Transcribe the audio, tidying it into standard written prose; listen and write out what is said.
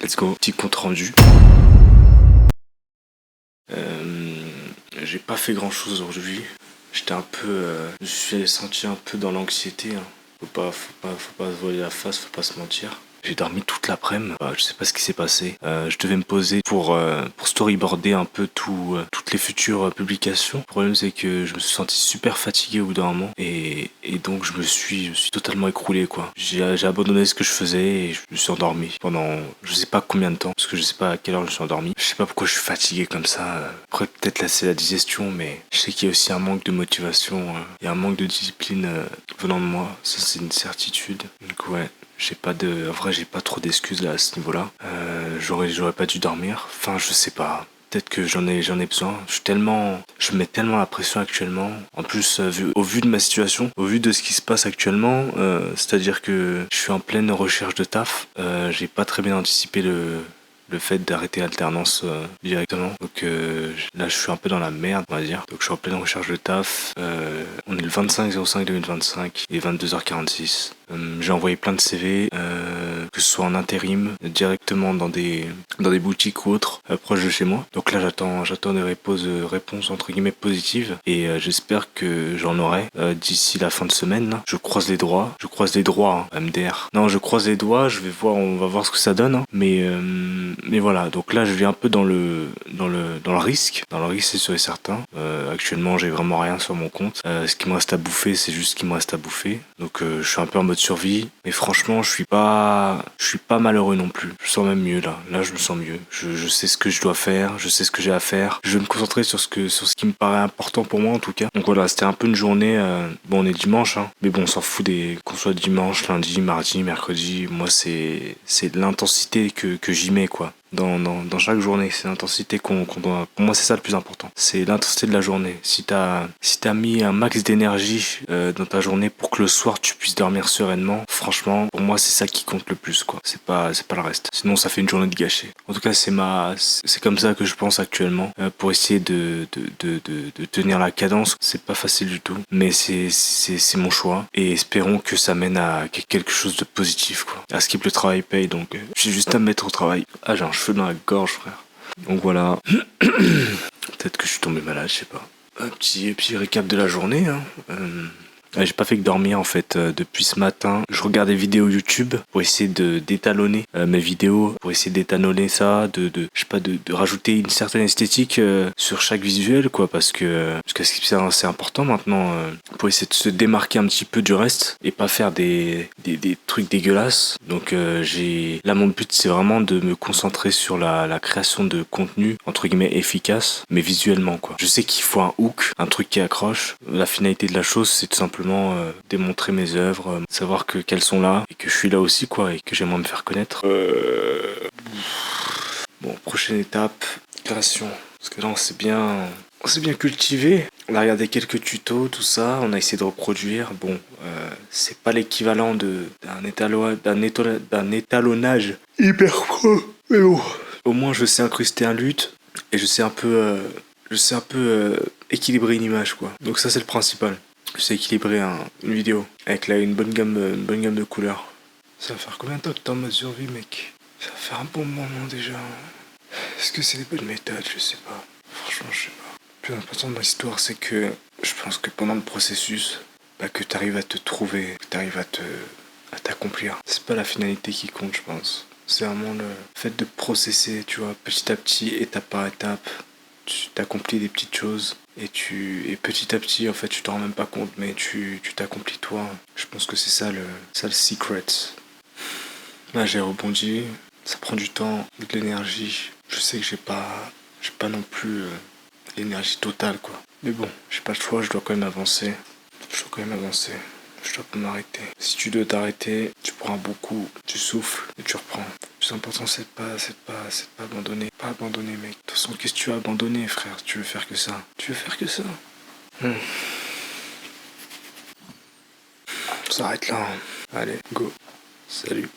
Let's go, petit compte rendu. J'ai pas fait grand chose aujourd'hui. J'étais un peu. Je suis senti un peu dans l'anxiété. Hein. Faut pas se voiler la face, faut pas se mentir. J'ai dormi toute l'après-midi. Je sais pas ce qui s'est passé. Je devais me poser pour storyboarder un peu toutes les futures publications. Le problème c'est que je me suis senti super fatigué au bout d'un moment et donc je me suis totalement écroulé quoi. J'ai abandonné ce que je faisais et je me suis endormi pendant je sais pas combien de temps parce que je sais pas à quelle heure je me suis endormi. Je sais pas pourquoi je suis fatigué comme ça. Après peut-être là c'est la digestion mais je sais qu'il y a aussi un manque de motivation et un manque de discipline venant de moi. Ça c'est une certitude. Donc ouais. En vrai, j'ai pas trop d'excuses là à ce niveau-là. J'aurais pas dû dormir. Enfin, je sais pas. Peut-être que j'en ai besoin. Je mets tellement la pression actuellement. En plus, au vu de ma situation, au vu de ce qui se passe actuellement, c'est-à-dire que je suis en pleine recherche de taf. J'ai pas très bien anticipé le fait d'arrêter l'alternance directement. Donc là, je suis un peu dans la merde, on va dire. Donc je suis en pleine recherche de taf. On est le 25/05/2025 et 22h46. J'ai envoyé plein de CV, que ce soit en intérim, directement dans des boutiques ou autres, proches de chez moi. Donc là, j'attends des réponses entre guillemets positives et j'espère que j'en aurai d'ici la fin de semaine. Là. Je croise les doigts, hein, MDR. Non, je croise les doigts. On va voir ce que ça donne. Hein. Mais voilà. Donc là, je vis un peu dans le risque. Dans le risque, c'est sûr et certain. Actuellement, j'ai vraiment rien sur mon compte. Ce qui me reste à bouffer, c'est juste ce qui me reste à bouffer. Donc je suis un peu en mode survie, mais franchement je suis pas malheureux non plus. Je me sens même mieux là je me sens mieux. Je sais ce que je dois faire, je sais ce que j'ai à faire. Je vais me concentrer sur ce qui me paraît important pour moi en tout cas. Donc voilà, c'était un peu une journée, bon on est dimanche hein, mais bon on s'en fout qu'on soit dimanche, lundi, mardi, mercredi, moi c'est l'intensité que j'y mets quoi. Dans chaque journée, c'est l'intensité qu'on doit. Pour moi, c'est ça le plus important. C'est l'intensité de la journée. Si t'as mis un max d'énergie dans ta journée pour que le soir tu puisses dormir sereinement, franchement, pour moi, c'est ça qui compte le plus, quoi. C'est pas le reste. Sinon, ça fait une journée de gâchée. En tout cas, c'est comme ça que je pense actuellement pour essayer de tenir la cadence. C'est pas facile du tout, mais c'est mon choix et espérons que ça mène à quelque chose de positif, quoi. À ce que le travail paye, donc j'ai juste à me mettre au travail. Ah, j'ai un cheveu dans la gorge, frère. Donc voilà. Peut-être que je suis tombé malade, je sais pas. Un petit récap de la journée. Hein. J'ai pas fait que dormir en fait depuis ce matin. Je regarde des vidéos YouTube pour essayer d'étalonner mes vidéos, pour essayer d'étalonner ça, je sais pas, de rajouter une certaine esthétique sur chaque visuel quoi, parce que c'est important maintenant pour essayer de se démarquer un petit peu du reste et pas faire des trucs dégueulasses. Donc là mon but c'est vraiment de me concentrer sur la création de contenu entre guillemets efficace, mais visuellement quoi. Je sais qu'il faut un hook, un truc qui accroche. La finalité de la chose c'est tout simplement démontrer mes œuvres, savoir qu'elles sont là et que je suis là aussi quoi et que j'aimerais me faire connaître. Bon, prochaine étape, création. Parce que là on s'est bien cultivé. On a regardé quelques tutos, tout ça, on a essayé de reproduire. Bon, c'est pas l'équivalent d'un étalonnage hyper pro. Mais bon, au moins je sais incruster un luth et je sais un peu équilibrer une image quoi. Donc ça c'est le principal. Je sais équilibrer une vidéo avec là une bonne gamme de couleurs. Ça va faire combien de temps que t'es en mode survie, mec? Ça va faire un bon moment déjà. Est-ce que c'est des bonnes méthodes? Je sais pas. Franchement, je sais pas. Le plus important de l'histoire, c'est que je pense que pendant le processus, que t'arrives à te trouver, que t'arrives à t'accomplir. C'est pas la finalité qui compte, je pense. C'est vraiment le fait de processer, tu vois, petit à petit, étape par étape. Tu t'accomplis des petites choses et petit à petit en fait tu t'en rends même pas compte mais tu t'accomplis toi. Je pense que c'est ça le secret. Là j'ai rebondi, ça prend du temps, de l'énergie. Je sais que j'ai pas non plus l'énergie totale quoi. Mais bon, j'ai pas le choix, je dois quand même avancer. Je dois pas m'arrêter. Si tu dois t'arrêter, tu prends un bon coup, tu souffles et tu reprends. Le plus important c'est de pas abandonner. Pas abandonner mec. De toute façon qu'est-ce que tu vas abandonner frère? Tu veux faire que ça. On s'arrête là. Hein. Allez, go. Salut.